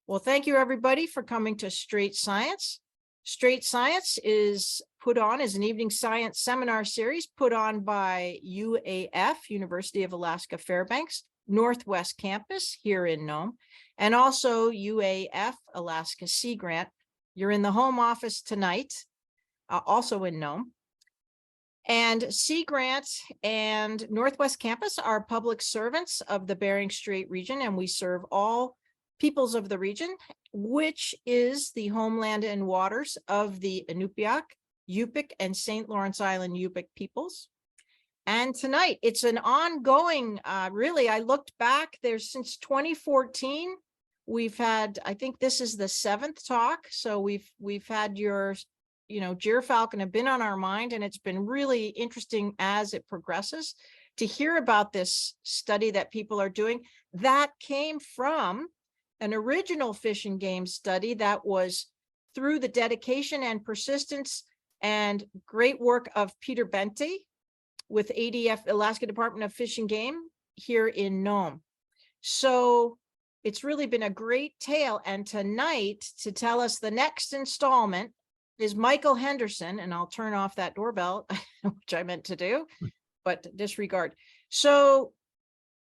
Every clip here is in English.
Well, thank you everybody for coming to Strait Science. Strait Science is put on as an evening science seminar series put on by UAF, University of Alaska Fairbanks, Northwest Campus here in Nome, and also UAF Alaska Sea Grant. You're in the home office tonight, also in Nome. And Sea Grant and Northwest Campus are public servants of the Bering Strait region, and we serve all peoples of the region, which is the homeland and waters of the Inupiaq, Yupik, and St. Lawrence Island Yupik peoples. And tonight, it's an ongoing, really, I looked back, there's since 2014, we've had, I think this is the 7th talk. So we've had your, Gyrfalcon have been on our mind, and it's been really interesting as it progresses to hear about this study that people are doing that came from an original Fish and Game study that was through the dedication and persistence and great work of Peter Benty with ADF, Alaska Department of Fish and Game here in Nome. So it's really been a great tale. And tonight, to tell us the next installment is Michael Henderson, and I'll turn off that doorbell, which I meant to do, but disregard. So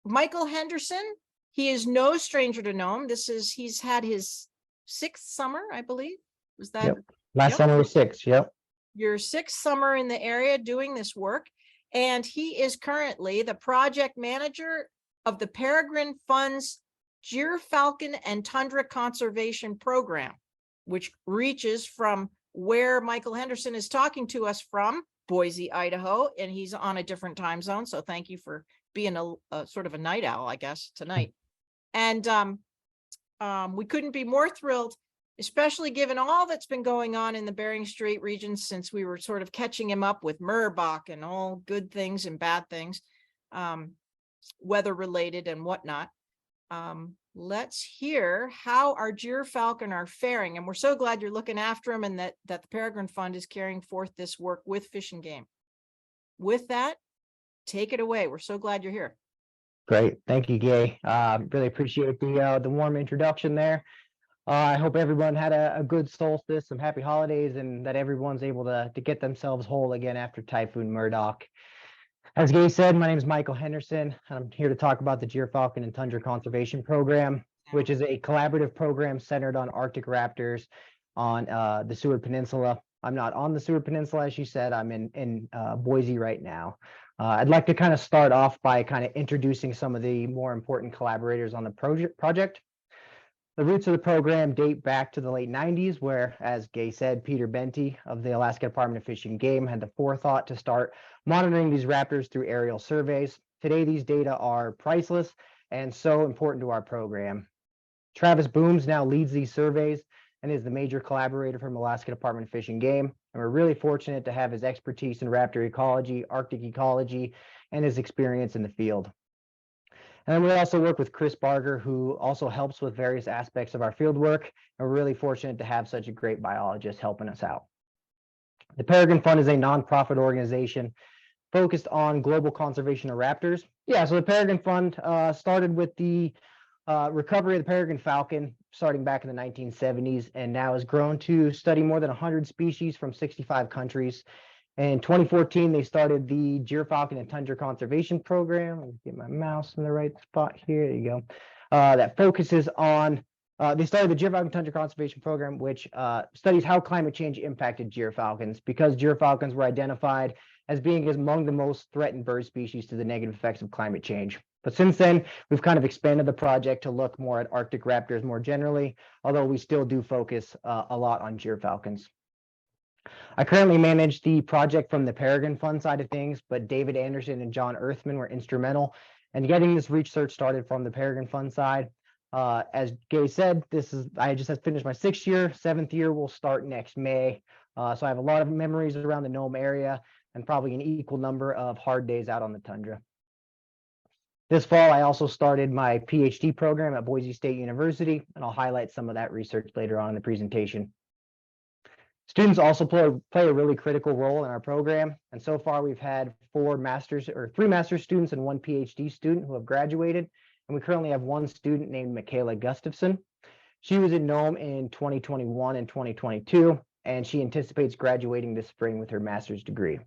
Michael Henderson, he is no stranger to Nome. He's had his 6th summer, I believe. Was that? Yep. Last summer was 6. Yep. Your 6th summer in the area doing this work. And he is currently the project manager of the Peregrine Fund's Gyrfalcon and Tundra Conservation Program, which reaches from where Michael Henderson is talking to us from, Boise, Idaho, and he's on a different time zone. So thank you for being a sort of a night owl, I guess, tonight. And we couldn't be more thrilled, especially given all that's been going on in the Bering Strait region since we were sort of catching him up with Murbach and all good things and bad things, weather related and whatnot. Let's hear how our Gyrfalcon are faring. And we're so glad you're looking after them, and that the Peregrine Fund is carrying forth this work with Fish and Game. With that, take it away. We're so glad you're here. Great. Thank you, Gay. Really appreciate the warm introduction there. I hope everyone had a good solstice, some happy holidays, and that everyone's able to get themselves whole again after Typhoon Murdoch. As Gay said, my name is Michael Henderson. I'm here to talk about the Gyrfalcon and Tundra Conservation Program, which is a collaborative program centered on Arctic raptors on the Seward Peninsula. I'm not on the Seward Peninsula, as you said. I'm in Boise right now. I'd like to kind of start off by kind of introducing some of the more important collaborators on the project. The roots of the program date back to the late 90s, where, as Gay said, Peter Benty of the Alaska Department of Fish and Game had the forethought to start monitoring these raptors through aerial surveys. Today, these data are priceless and so important to our program. Travis Booms now leads these surveys and is the major collaborator from Alaska Department of Fish and Game. And we're really fortunate to have his expertise in raptor ecology, Arctic ecology, and his experience in the field. And then we also work with Chris Barger, who also helps with various aspects of our field work. And we're really fortunate to have such a great biologist helping us out. The Peregrine Fund is a nonprofit organization focused on global conservation of raptors. Yeah, so the Peregrine Fund started with the recovery of the peregrine falcon starting back in the 1970s, and now has grown to study more than 100 species from 65 countries. In 2014, they started the Gyrfalcon and Tundra Conservation Program. Let me get my mouse in the right spot here. There you go. That focuses on, they started the Gyrfalcon Tundra Conservation Program, which studies how climate change impacted gyrfalcons, because gyrfalcons were identified as being among the most threatened bird species to the negative effects of climate change. But since then, we've kind of expanded the project to look more at Arctic raptors more generally, although we still do focus a lot on gyrfalcons. I currently manage the project from the Peregrine Fund side of things, but David Anderson and John Earthman were instrumental in getting this research started from the Peregrine Fund side. As Gay said, I just have finished my 6th year. 7th year will start next May. So I have a lot of memories around the Nome area and probably an equal number of hard days out on the tundra. This fall, I also started my PhD program at Boise State University, and I'll highlight some of that research later on in the presentation. Students also play a really critical role in our program, and so far we've had 3 master's students and 1 PhD student who have graduated, and we currently have 1 student named Michaela Gustafson. She was in Nome in 2021 and 2022, and she anticipates graduating this spring with her master's degree.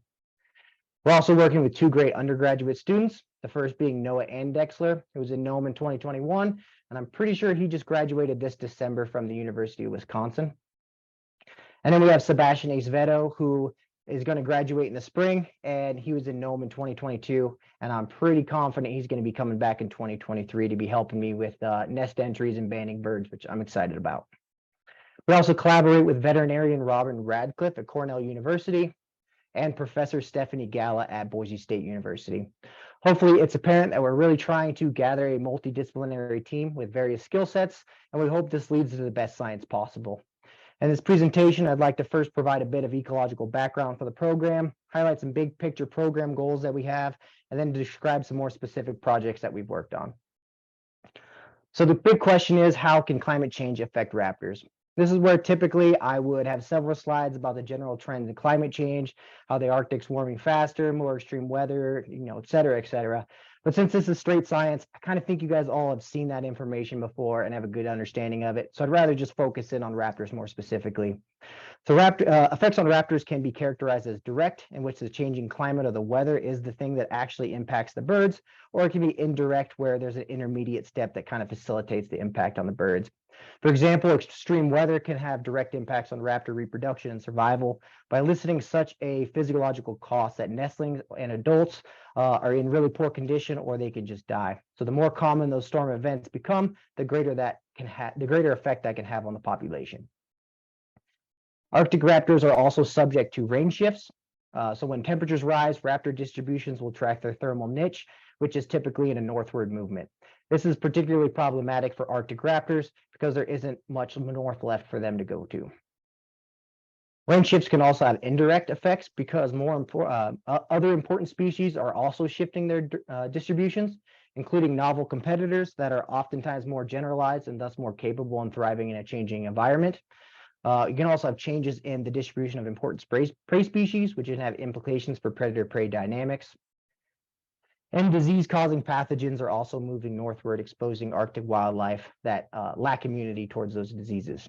We're also working with two great undergraduate students, the first being Noah Andexler, who was in Nome in 2021, and I'm pretty sure he just graduated this December from the University of Wisconsin. And then we have Sebastian Acevedo, who is going to graduate in the spring, and he was in Nome in 2022, and I'm pretty confident he's going to be coming back in 2023 to be helping me with nest entries and banding birds, which I'm excited about. We also collaborate with veterinarian Robin Radcliffe at Cornell University and Professor Stephanie Gala at Boise State University. Hopefully, it's apparent that we're really trying to gather a multidisciplinary team with various skill sets, and we hope this leads to the best science possible. In this presentation, I'd like to first provide a bit of ecological background for the program, highlight some big picture program goals that we have, and then describe some more specific projects that we've worked on. So the big question is, how can climate change affect raptors? This is where typically I would have several slides about the general trends in climate change, how the Arctic's warming faster, more extreme weather, et cetera, et cetera. But since this is straight science, I kind of think you guys all have seen that information before and have a good understanding of it. So I'd rather just focus in on raptors more specifically. So effects on raptors can be characterized as direct, in which the changing climate or the weather is the thing that actually impacts the birds, or it can be indirect, where there's an intermediate step that kind of facilitates the impact on the birds. For example, extreme weather can have direct impacts on raptor reproduction and survival by eliciting such a physiological cost that nestlings and adults are in really poor condition, or they can just die. So the more common those storm events become, the greater effect that can have on the population. Arctic raptors are also subject to range shifts. So when temperatures rise, raptor distributions will track their thermal niche, which is typically in a northward movement. This is particularly problematic for Arctic raptors because there isn't much north left for them to go to. Range shifts can also have indirect effects because other important species are also shifting their distributions, including novel competitors that are oftentimes more generalized and thus more capable in thriving in a changing environment. You can also have changes in the distribution of important prey species, which can have implications for predator-prey dynamics. And disease-causing pathogens are also moving northward, exposing Arctic wildlife that lack immunity towards those diseases.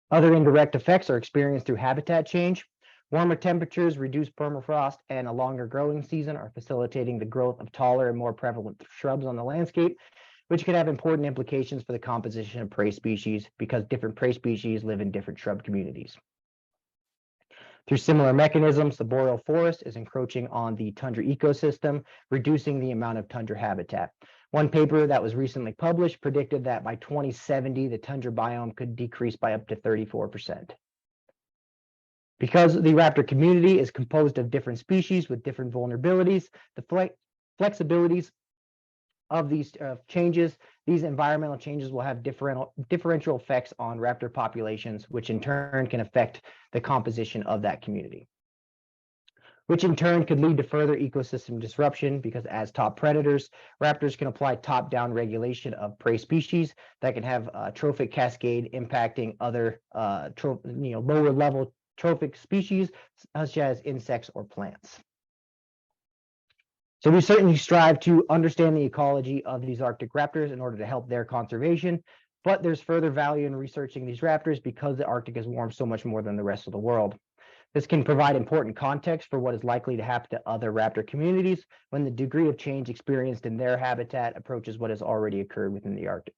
Other indirect effects are experienced through habitat change. Warmer temperatures, reduced permafrost, and a longer growing season are facilitating the growth of taller and more prevalent shrubs on the landscape, which could have important implications for the composition of prey species because different prey species live in different shrub communities. Through similar mechanisms, the boreal forest is encroaching on the tundra ecosystem, reducing the amount of tundra habitat. One paper that was recently published predicted that by 2070, the tundra biome could decrease by up to 34%. Because the raptor community is composed of different species with different vulnerabilities, the flexibilities of these changes, these environmental changes will have differential effects on raptor populations, which in turn can affect the composition of that community, which in turn could lead to further ecosystem disruption because as top predators, raptors can apply top-down regulation of prey species that can have a trophic cascade impacting other lower-level trophic species such as insects or plants. So we certainly strive to understand the ecology of these Arctic raptors in order to help their conservation, but there's further value in researching these raptors because the Arctic is warmed so much more than the rest of the world. This can provide important context for what is likely to happen to other raptor communities when the degree of change experienced in their habitat approaches what has already occurred within the Arctic.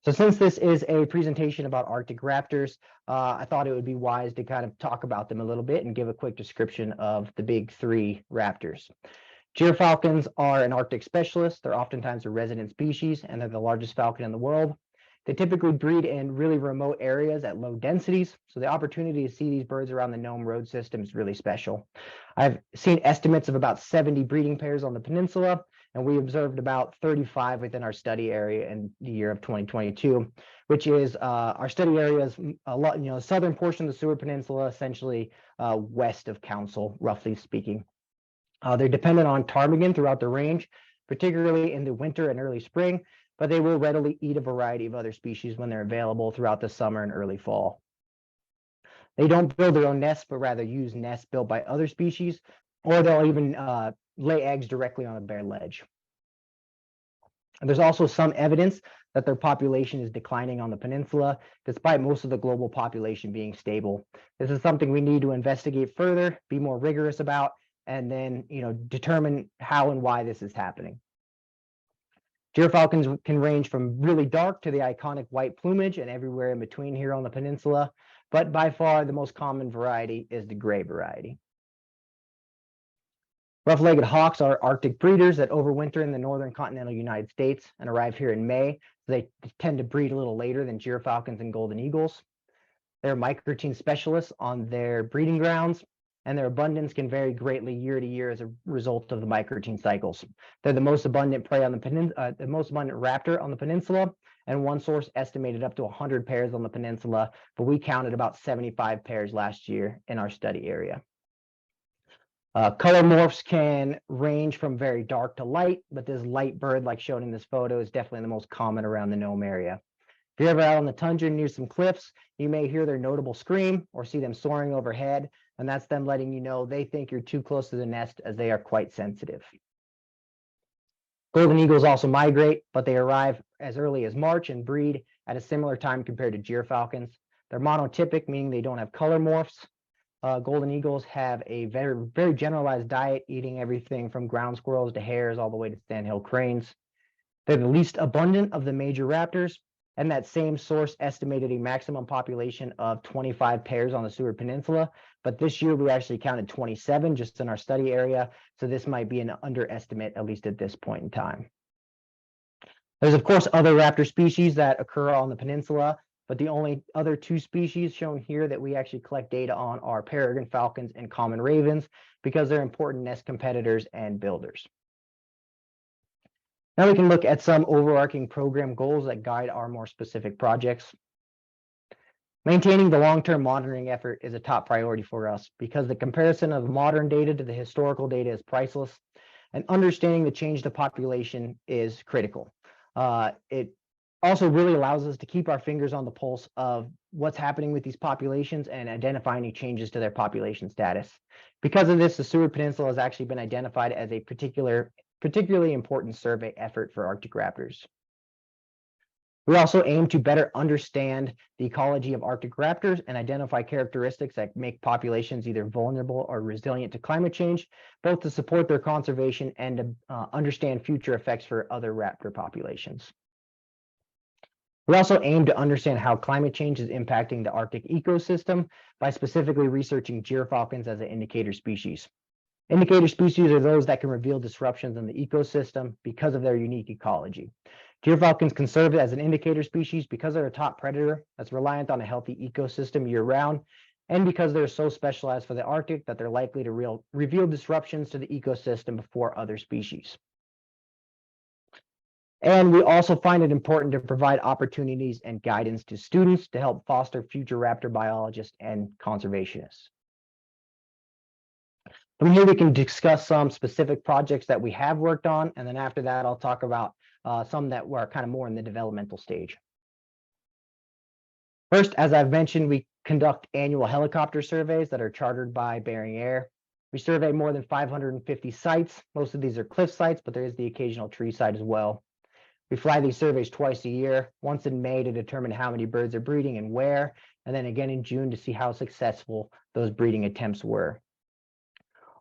So since this is a presentation about Arctic raptors, I thought it would be wise to kind of talk about them a little bit and give a quick description of the big three raptors. Gyrfalcons are an Arctic specialist. They're oftentimes a resident species, and they're the largest falcon in the world. They typically breed in really remote areas at low densities, so the opportunity to see these birds around the Nome road system is really special. I've seen estimates of about 70 breeding pairs on the peninsula, and we observed about 35 within our study area in the year of 2022, which is our study area is a lot, southern portion of the Seward Peninsula, essentially west of Council, roughly speaking. They're dependent on ptarmigan throughout the range, particularly in the winter and early spring, but they will readily eat a variety of other species when they're available throughout the summer and early fall. They don't build their own nests, but rather use nests built by other species, or they'll even lay eggs directly on a bare ledge. And there's also some evidence that their population is declining on the peninsula, despite most of the global population being stable. This is something we need to investigate further, be more rigorous about, and then determine how and why this is happening. Gyrfalcons can range from really dark to the iconic white plumage and everywhere in between here on the peninsula, but by far the most common variety is the gray variety. Rough-legged hawks are Arctic breeders that overwinter in the northern continental United States and arrive here in May. So they tend to breed a little later than gyrfalcons and golden eagles. They're microtein specialists on their breeding grounds, and their abundance can vary greatly year to year as a result of the microtein cycles. They're the most abundant prey on the most abundant raptor on the peninsula, and one source estimated up to 100 pairs on the peninsula, but we counted about 75 pairs last year in our study area. Color morphs can range from very dark to light, but this light bird, like shown in this photo, is definitely the most common around the Nome area. If you're ever out on the tundra near some cliffs, you may hear their notable scream or see them soaring overhead, and that's them letting you know they think you're too close to the nest, as they are quite sensitive. Golden eagles also migrate, but they arrive as early as March and breed at a similar time compared to gyrfalcons. They're monotypic, meaning they don't have color morphs. Golden eagles have a very, very generalized diet, eating everything from ground squirrels to hares all the way to sandhill cranes. They're the least abundant of the major raptors, and that same source estimated a maximum population of 25 pairs on the Seward Peninsula, but this year we actually counted 27 just in our study area, so this might be an underestimate, at least at this point in time. There's, of course, other raptor species that occur on the peninsula, but the only other two species shown here that we actually collect data on are peregrine falcons and common ravens, because they're important nest competitors and builders. Now we can look at some overarching program goals that guide our more specific projects. Maintaining the long-term monitoring effort is a top priority for us, because the comparison of modern data to the historical data is priceless, and understanding the change to population is critical. It also really allows us to keep our fingers on the pulse of what's happening with these populations and identify any changes to their population status. Because of this, the Seward Peninsula has actually been identified as a particularly important survey effort for Arctic raptors. We also aim to better understand the ecology of Arctic raptors and identify characteristics that make populations either vulnerable or resilient to climate change, both to support their conservation and to understand future effects for other raptor populations. We also aim to understand how climate change is impacting the Arctic ecosystem by specifically researching gyrfalcons as an indicator species. Indicator species are those that can reveal disruptions in the ecosystem because of their unique ecology. Gyrfalcons can serve as an indicator species because they're a top predator that's reliant on a healthy ecosystem year-round, and because they're so specialized for the Arctic that they're likely to reveal disruptions to the ecosystem before other species. And we also find it important to provide opportunities and guidance to students to help foster future raptor biologists and conservationists. From here, we can discuss some specific projects that we have worked on, and then after that, I'll talk about some that were kind of more in the developmental stage. First, as I've mentioned, we conduct annual helicopter surveys that are chartered by Bering Air. We survey more than 550 sites. Most of these are cliff sites, but there is the occasional tree site as well. We fly these surveys twice a year, once in May to determine how many birds are breeding and where, and then again in June to see how successful those breeding attempts were.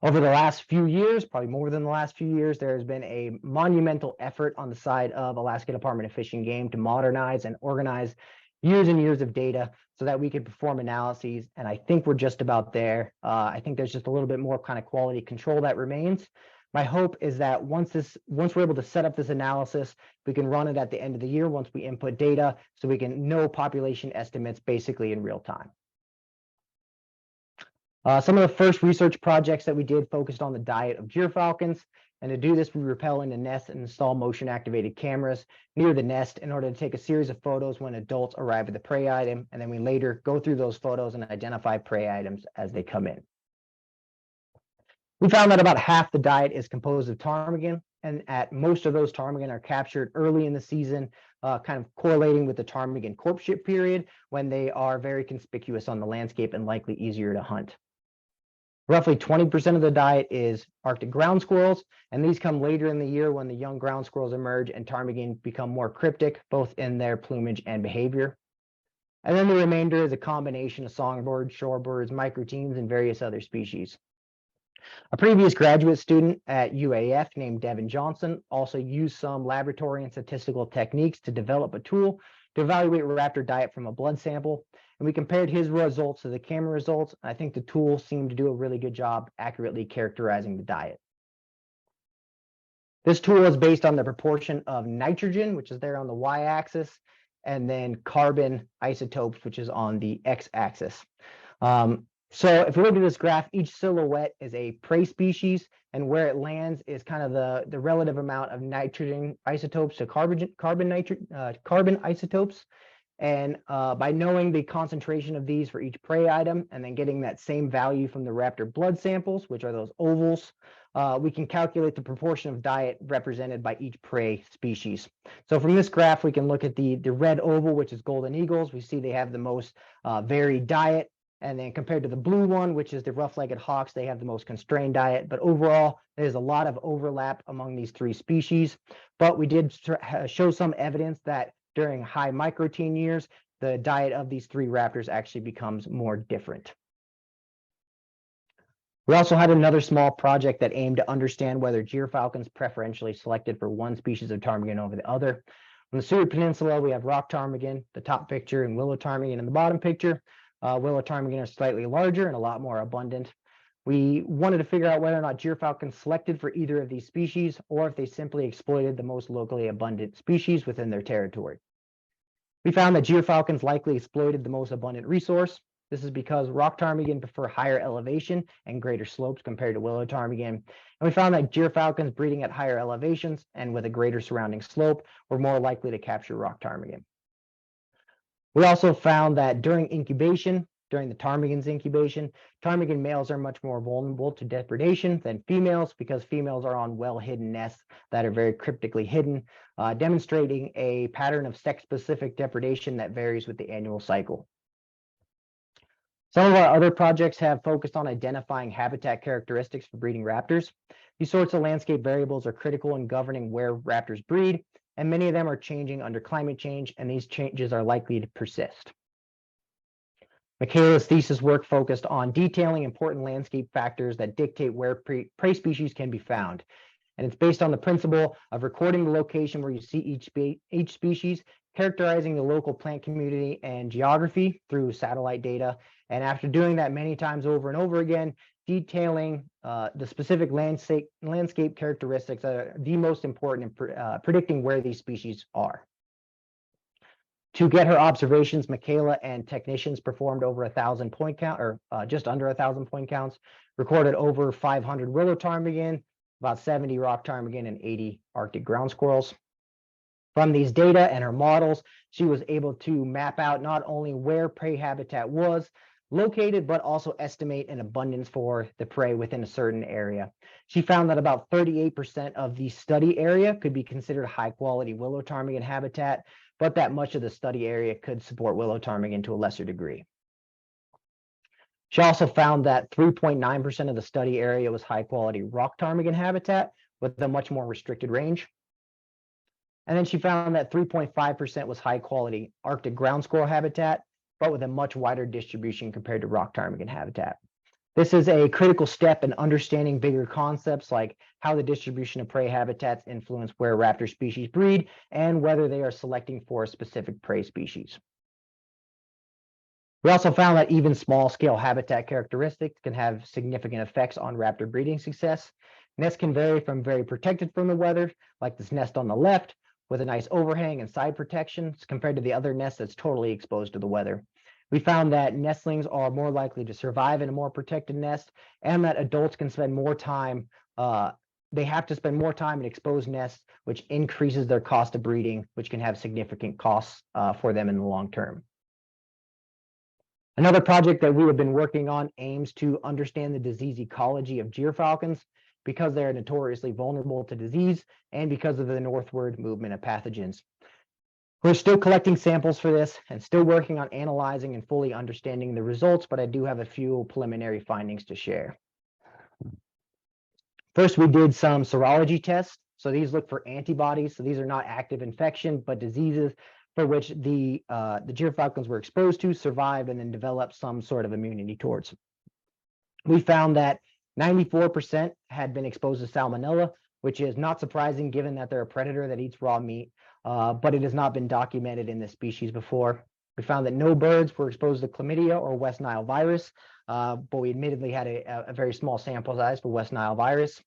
Over the last few years, probably more than the last few years, there has been a monumental effort on the side of Alaska Department of Fish and Game to modernize and organize years and years of data so that we could perform analyses, and I think we're just about there. I think there's just a little bit more kind of quality control that remains. My hope is that once we're able to set up this analysis, we can run it at the end of the year once we input data, so we can know population estimates basically in real time. Some of the first research projects that we did focused on the diet of gyrfalcons, and to do this, we rappel into nests and install motion-activated cameras near the nest in order to take a series of photos when adults arrive at the prey item, and then we later go through those photos and identify prey items as they come in. We found that about half the diet is composed of ptarmigan, and at most of those ptarmigan are captured early in the season, kind of correlating with the ptarmigan courtship period when they are very conspicuous on the landscape and likely easier to hunt. Roughly 20% of the diet is Arctic ground squirrels, and these come later in the year when the young ground squirrels emerge and ptarmigan become more cryptic, both in their plumage and behavior. And then the remainder is a combination of songbirds, shorebirds, microteens, and various other species. A previous graduate student at UAF named Devin Johnson also used some laboratory and statistical techniques to develop a tool to evaluate raptor diet from a blood sample. And we compared his results to the camera results. I think the tool seemed to do a really good job accurately characterizing the diet. This tool is based on the proportion of nitrogen, which is there on the y-axis, and then carbon isotopes, which is on the x-axis. So if we look at this graph, each silhouette is a prey species, and where it lands is kind of the relative amount of nitrogen isotopes to carbon isotopes. And by knowing the concentration of these for each prey item and then getting that same value from the raptor blood samples, which are those ovals, we can calculate the proportion of diet represented by each prey species. So from this graph, we can look at the red oval, which is golden eagles. We see they have the most varied diet. And then compared to the blue one, which is the rough-legged hawks, they have the most constrained diet. But overall, there's a lot of overlap among these three species. But we did show some evidence that during high microteen years, the diet of these three raptors actually becomes more different. We also had another small project that aimed to understand whether gyrfalcons preferentially selected for one species of ptarmigan over the other. On the Seward Peninsula, we have rock ptarmigan, the top picture, and willow ptarmigan in the bottom picture. Willow ptarmigan are slightly larger and a lot more abundant. We wanted to figure out whether or not gyrfalcons selected for either of these species, or if they simply exploited the most locally abundant species within their territory. We found that gyrfalcons likely exploited the most abundant resource. This is because rock ptarmigan prefer higher elevation and greater slopes compared to willow ptarmigan. And we found that gyrfalcons breeding at higher elevations and with a greater surrounding slope were more likely to capture rock ptarmigan. We also found that during incubation, during the ptarmigan's incubation, ptarmigan males are much more vulnerable to depredation than females because females are on well-hidden nests that are very cryptically hidden, demonstrating a pattern of sex-specific depredation that varies with the annual cycle. Some of our other projects have focused on identifying habitat characteristics for breeding raptors. These sorts of landscape variables are critical in governing where raptors breed, and many of them are changing under climate change, and these changes are likely to persist. Michaela's thesis work focused on detailing important landscape factors that dictate where prey species can be found. And it's based on the principle of recording the location where you see each species, characterizing the local plant community and geography through satellite data. And after doing that many times over and over again, detailing the specific landscape characteristics that are the most important in predicting where these species are. To get her observations, Michaela and technicians performed over 1,000 point count, or just under 1,000 point counts, recorded over 500 willow ptarmigan, about 70 rock ptarmigan, and 80 Arctic ground squirrels. From these data and her models, she was able to map out not only where prey habitat was located, but also estimate an abundance for the prey within a certain area. She found that about 38% of the study area could be considered high quality willow ptarmigan habitat, but that much of the study area could support willow ptarmigan to a lesser degree. She also found that 3.9% of the study area was high quality rock ptarmigan habitat with a much more restricted range. And then she found that 3.5% was high quality Arctic ground squirrel habitat, but with a much wider distribution compared to rock ptarmigan habitat. This is a critical step in understanding bigger concepts like how the distribution of prey habitats influence where raptor species breed and whether they are selecting for a specific prey species. We also found that even small scale habitat characteristics can have significant effects on raptor breeding success. Nests can vary from very protected from the weather, like this nest on the left, with a nice overhang and side protections, compared to the other nest that's totally exposed to the weather. We found that nestlings are more likely to survive in a more protected nest, and that adults can spend more time, they have to spend more time in exposed nests, which increases their cost of breeding, which can have significant costs for them in the long term. Another project that we have been working on aims to understand the disease ecology of gyrfalcons, because they are notoriously vulnerable to disease and because of the northward movement of pathogens. We're still collecting samples for this and still working on analyzing and fully understanding the results, but I do have a few preliminary findings to share. First, we did some serology tests. So these look for antibodies. So these are not active infection, but diseases for which the Gyrfalcons were exposed to, survived, and then developed some sort of immunity towards. We found that 94% had been exposed to salmonella, which is not surprising given that they're a predator that eats raw meat, but it has not been documented in this species before. We found that no birds were exposed to chlamydia or West Nile virus, but we admittedly had a very small sample size for West Nile virus.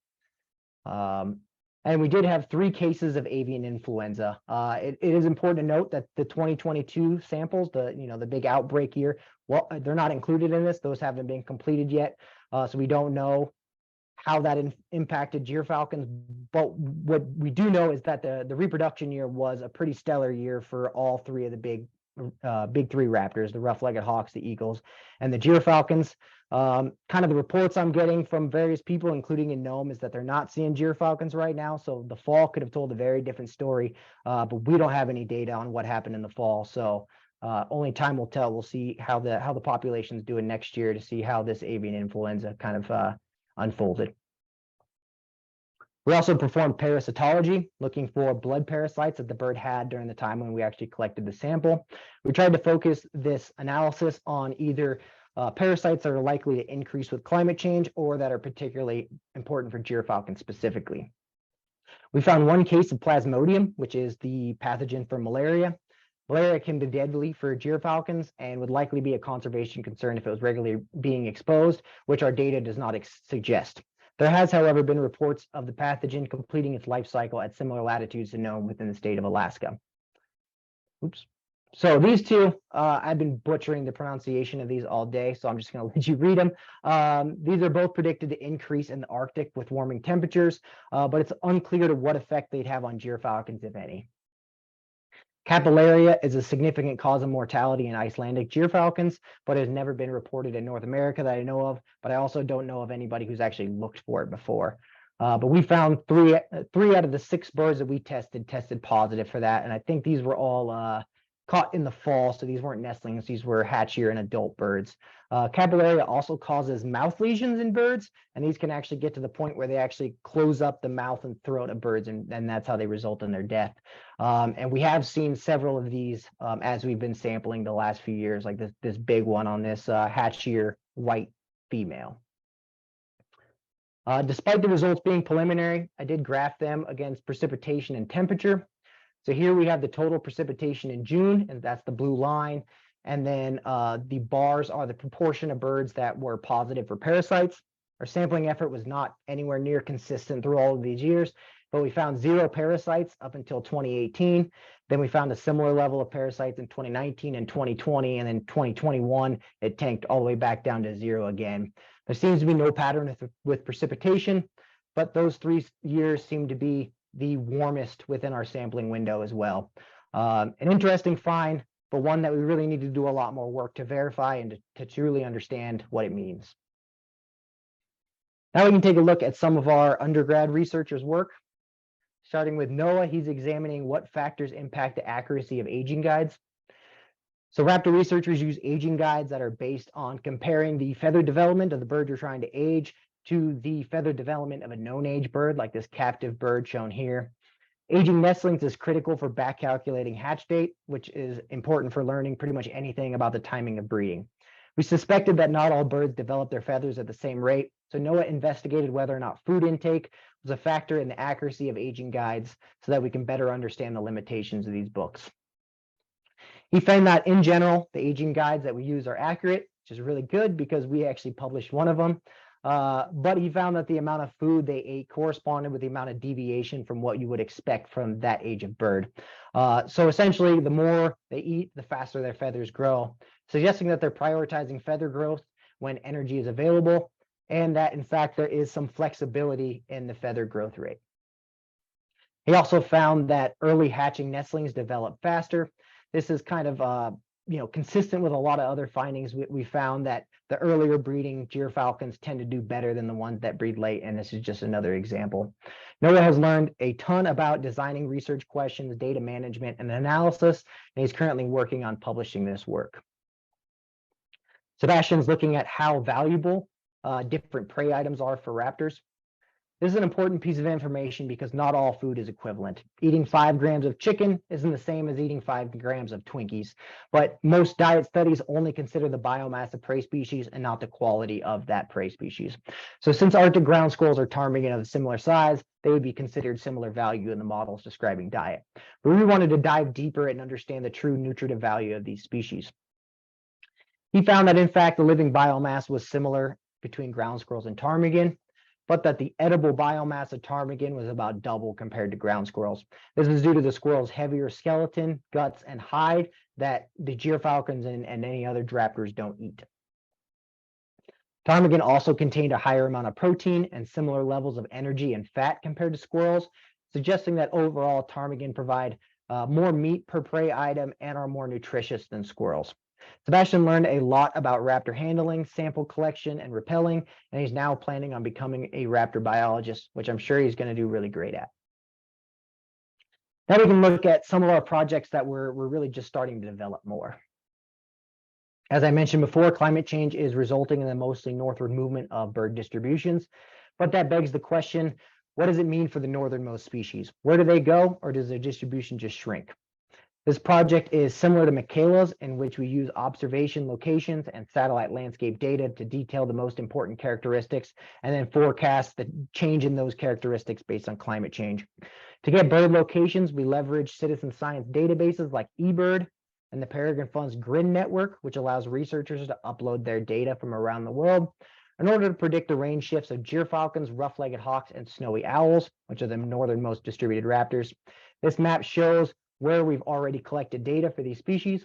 And we did have 3 cases of avian influenza. It is important to note that the 2022 samples, the big outbreak year, well, they're not included in this. Those haven't been completed yet, so we don't know how that impacted Gyrfalcons. But what we do know is that the reproduction year was a pretty stellar year for all 3 of the big 3 raptors: the rough-legged hawks, the eagles, and the Gyrfalcons. Kind of the reports I'm getting from various people, including in Nome, is that they're not seeing Gyrfalcons right now. So the fall could have told a very different story, but we don't have any data on what happened in the fall. So only time will tell. We'll see how the population's doing next year to see how this avian influenza kind of unfolded. We also performed parasitology, looking for blood parasites that the bird had during the time when we actually collected the sample. We tried to focus this analysis on either parasites that are likely to increase with climate change or that are particularly important for Gyrfalcons specifically. We found 1 case of Plasmodium, which is the pathogen for malaria. Malaria can be deadly for Gyrfalcons and would likely be a conservation concern if it was regularly being exposed, which our data does not suggest. There has, however, been reports of the pathogen completing its life cycle at similar latitudes to Nome within the state of Alaska. Oops. So these 2, I've been butchering the pronunciation of these all day, so I'm just going to let you read them. These are both predicted to increase in the Arctic with warming temperatures, but it's unclear to what effect they'd have on Gyrfalcons, if any. Capillaria is a significant cause of mortality in Icelandic Gyrfalcons, but has never been reported in North America that I know of, but I also don't know of anybody who's actually looked for it before. But we found 3 out of the 6 birds that we tested positive for that, and I think these were all caught in the fall, so these weren't nestlings, these were hatchier and adult birds. Capillaria also causes mouth lesions in birds, and these can actually get to the point where they actually close up the mouth and throat of birds, and that's how they result in their death. And we have seen several of these as we've been sampling the last few years, like this big one on this hatchier white female. Despite the results being preliminary, I did graph them against precipitation and temperature. So here we have the total precipitation in June, and that's the blue line. And then the bars are the proportion of birds that were positive for parasites. Our sampling effort was not anywhere near consistent through all of these years, but we found 0 parasites up until 2018. Then we found a similar level of parasites in 2019 and 2020, and then 2021, it tanked all the way back down to 0 again. There seems to be no pattern with precipitation, but those 3 years seem to be the warmest within our sampling window as well. An interesting find, but one that we really need to do a lot more work to verify and to truly understand what it means. Now we can take a look at some of our undergrad researchers' work. Starting with Noah, he's examining what factors impact the accuracy of aging guides. So Raptor researchers use aging guides that are based on comparing the feather development of the bird you're trying to age to the feather development of a known age bird, like this captive bird shown here. Aging nestlings is critical for back calculating hatch date, which is important for learning pretty much anything about the timing of breeding. We suspected that not all birds develop their feathers at the same rate, so Noah investigated whether or not food intake was a factor in the accuracy of aging guides so that we can better understand the limitations of these books. He found that in general, the aging guides that we use are accurate, which is really good because we actually published one of them. But he found that the amount of food they ate corresponded with the amount of deviation from what you would expect from that age of bird. So essentially, the more they eat, the faster their feathers grow, suggesting that they're prioritizing feather growth when energy is available, and that in fact there is some flexibility in the feather growth rate. He also found that early hatching nestlings develop faster. This is kind of consistent with a lot of other findings. We found that the earlier breeding Gyrfalcons tend to do better than the ones that breed late, and this is just another example. Noah has learned a ton about designing research questions, data management, and analysis, and he's currently working on publishing this work. Sebastian's looking at how valuable different prey items are for raptors. This is an important piece of information because not all food is equivalent. Eating 5 grams of chicken isn't the same as eating 5 grams of Twinkies, but most diet studies only consider the biomass of prey species and not the quality of that prey species. So since Arctic ground squirrels are ptarmigan of a similar size, they would be considered similar value in the models describing diet. But we wanted to dive deeper and understand the true nutritive value of these species. He found that in fact the living biomass was similar between ground squirrels and ptarmigan, but that the edible biomass of ptarmigan was about double compared to ground squirrels. This is due to the squirrel's heavier skeleton, guts, and hide that the gyrfalcons and any other raptors don't eat. Ptarmigan also contained a higher amount of protein and similar levels of energy and fat compared to squirrels, suggesting that overall ptarmigan provide more meat per prey item and are more nutritious than squirrels. Sebastian learned a lot about raptor handling, sample collection, and rappelling, and he's now planning on becoming a raptor biologist, which I'm sure he's going to do really great at. Now we can look at some of our projects that we're really just starting to develop more. As I mentioned before, climate change is resulting in the mostly northward movement of bird distributions, but that begs the question, what does it mean for the northernmost species? Where do they go, or does their distribution just shrink? This project is similar to Michaela's, in which we use observation locations and satellite landscape data to detail the most important characteristics and then forecast the change in those characteristics based on climate change. To get bird locations, we leverage citizen science databases like eBird and the Peregrine Fund's GRIN network, which allows researchers to upload their data from around the world in order to predict the range shifts of gyrfalcons, rough-legged hawks, and snowy owls, which are the northernmost distributed raptors. This map shows where we've already collected data for these species,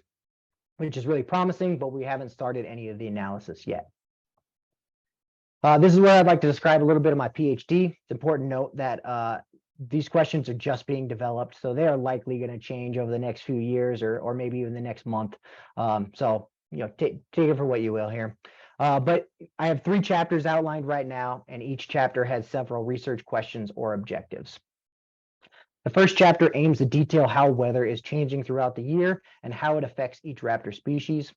which is really promising, but we haven't started any of the analysis yet. This is where I'd like to describe a little bit of my PhD. It's important to note that these questions are just being developed, so they are likely going to change over the next few years or maybe even the next month. So, take it for what you will here. But I have 3 chapters outlined right now, and each chapter has several research questions or objectives. The first chapter aims to detail how weather is changing throughout the year and how it affects each raptor species.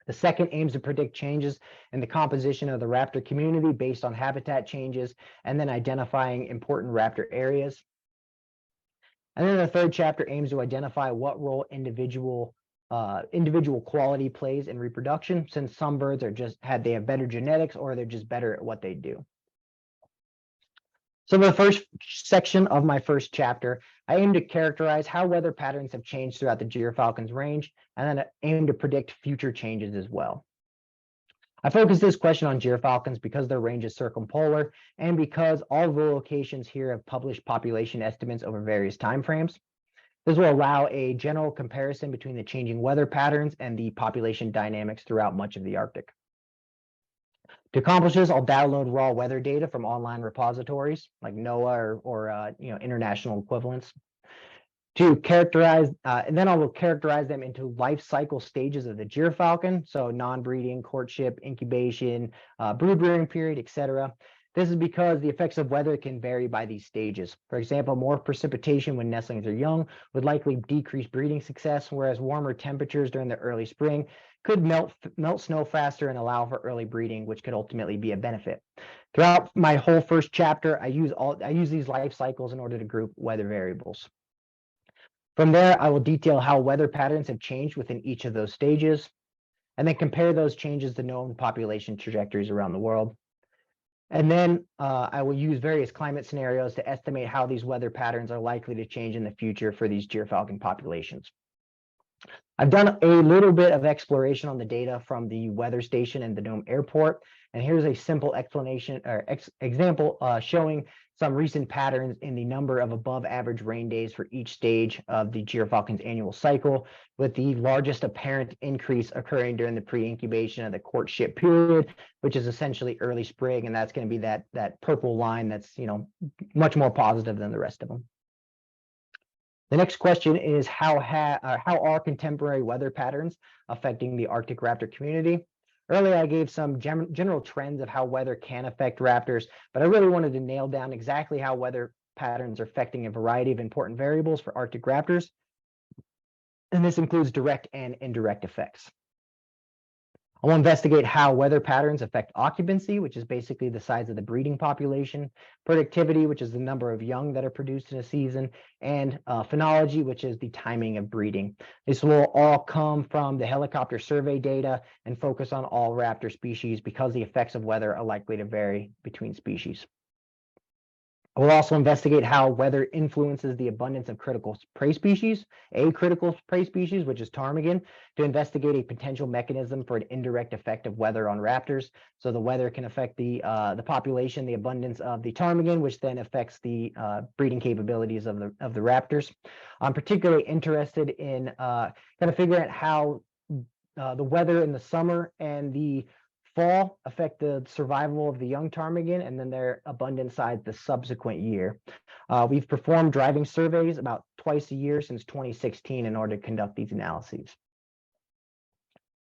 The second aims to predict changes in the composition of the raptor community based on habitat changes and then identifying important raptor areas. And then the third chapter aims to identify what role individual quality plays in reproduction, since some birds are they have better genetics or they're just better at what they do. So the first section of my first chapter, I aim to characterize how weather patterns have changed throughout the gyrfalcon's range, and then I aim to predict future changes as well. I focus this question on gyrfalcons because their range is circumpolar and because all the locations here have published population estimates over various timeframes. This will allow a general comparison between the changing weather patterns and the population dynamics throughout much of the Arctic. To accomplish this, I'll download raw weather data from online repositories like NOAA or international equivalents to characterize, and then I will characterize them into life cycle stages of the gyrfalcon, so non-breeding, courtship, incubation, brood rearing period, etc. This is because the effects of weather can vary by these stages. For example, more precipitation when nestlings are young would likely decrease breeding success, whereas warmer temperatures during the early spring could melt snow faster and allow for early breeding, which could ultimately be a benefit. Throughout my whole first chapter, I use these life cycles in order to group weather variables. From there, I will detail how weather patterns have changed within each of those stages, and then compare those changes to known population trajectories around the world. And then I will use various climate scenarios to estimate how these weather patterns are likely to change in the future for these gyrfalcon populations. I've done a little bit of exploration on the data from the weather station and the Nome airport, and here's a simple explanation or example showing some recent patterns in the number of above average rain days for each stage of the gyrfalcon's annual cycle, with the largest apparent increase occurring during the pre-incubation of the courtship period, which is essentially early spring, and that's going to be that purple line that's much more positive than the rest of them. The next question is how are contemporary weather patterns affecting the Arctic raptor community? Earlier, I gave some general trends of how weather can affect raptors, but I really wanted to nail down exactly how weather patterns are affecting a variety of important variables for Arctic raptors, and this includes direct and indirect effects. I will investigate how weather patterns affect occupancy, which is basically the size of the breeding population, productivity, which is the number of young that are produced in a season, and phenology, which is the timing of breeding. This will all come from the helicopter survey data and focus on all raptor species because the effects of weather are likely to vary between species. I will also investigate how weather influences the abundance of critical prey species, a critical prey species, which is ptarmigan, to investigate a potential mechanism for an indirect effect of weather on raptors. So the weather can affect the population, the abundance of the ptarmigan, which then affects the breeding capabilities of the raptors. I'm particularly interested in kind of figuring out how the weather in the summer and the fall affect the survival of the young ptarmigan and then their abundant size the subsequent year. We've performed driving surveys about twice a year since 2016 in order to conduct these analyses.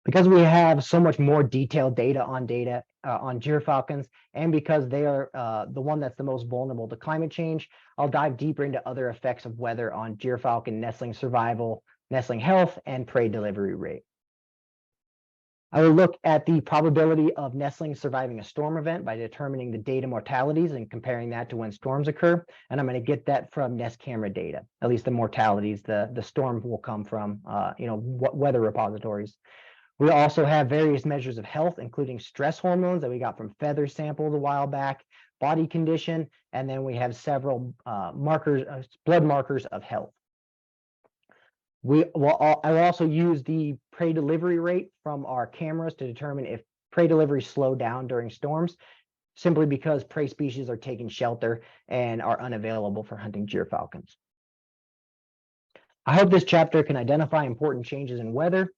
Because we have so much more detailed data on gyrfalcons, and because they are the one that's the most vulnerable to climate change, I'll dive deeper into other effects of weather on gyrfalcon nestling survival, nestling health, and prey delivery rate. I will look at the probability of nestlings surviving a storm event by determining the data mortalities and comparing that to when storms occur. And I'm going to get that from nest camera data, at least the mortalities. The storm will come from weather repositories. We also have various measures of health, including stress hormones that we got from feather samples a while back, body condition, and then we have several blood markers of health. I will also use the prey delivery rate from our cameras to determine if prey delivery slow down during storms, simply because prey species are taking shelter and are unavailable for hunting gyrfalcons. I hope this chapter can identify important changes in weather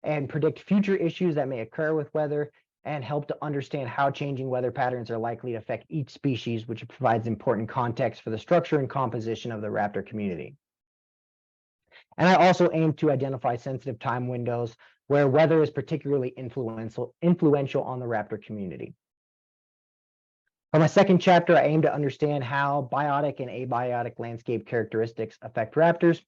and predict future issues that may occur with weather and help to understand how changing weather patterns are likely to affect each species, which provides important context for the structure and composition of the raptor community. And I also aim to identify sensitive time windows where weather is particularly influential on the raptor community. For my second chapter, I aim to understand how biotic and abiotic landscape characteristics affect raptors.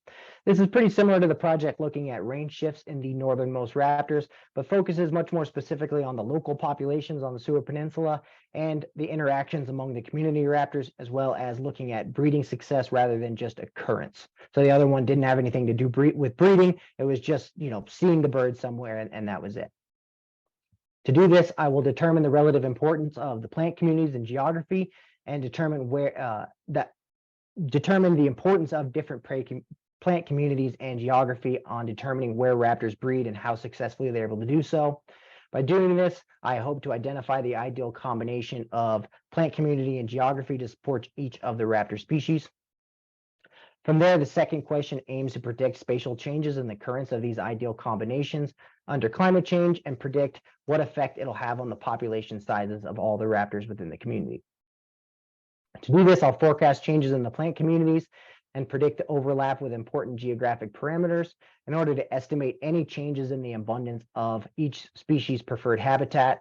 This is pretty similar to the project looking at range shifts in the northernmost raptors, but focuses much more specifically on the local populations on the Seward Peninsula and the interactions among the community raptors, as well as looking at breeding success rather than just occurrence. So the other one didn't have anything to do with breeding. It was just, seeing the bird somewhere, and that was it. To do this, I will determine the relative importance of the plant communities and geography, and determine the importance of different plant communities and geography on determining where raptors breed and how successfully they're able to do so. By doing this, I hope to identify the ideal combination of plant community and geography to support each of the raptor species. From there, the second question aims to predict spatial changes in the occurrence of these ideal combinations under climate change and predict what effect it'll have on the population sizes of all the raptors within the community. To do this, I'll forecast changes in the plant communities and predict the overlap with important geographic parameters in order to estimate any changes in the abundance of each species' preferred habitat,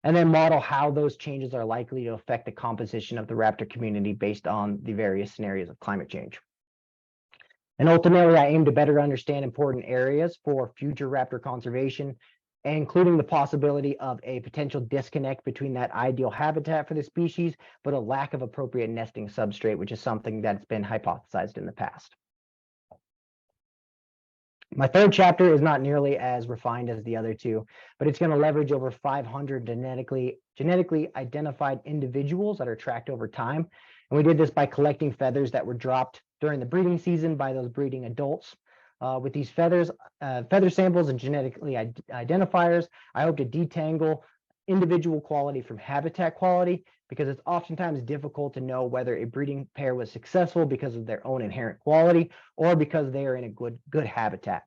and then model how those changes are likely to affect the composition of the raptor community based on the various scenarios of climate change. And ultimately, I aim to better understand important areas for future raptor conservation, including the possibility of a potential disconnect between that ideal habitat for the species, but a lack of appropriate nesting substrate, which is something that's been hypothesized in the past. My third chapter is not nearly as refined as the other two, but it's going to leverage over 500 genetically identified individuals that are tracked over time. And we did this by collecting feathers that were dropped during the breeding season by those breeding adults. With these feather samples and genetically identifiers, I hope to detangle individual quality from habitat quality, because it's oftentimes difficult to know whether a breeding pair was successful because of their own inherent quality or because they are in a good habitat.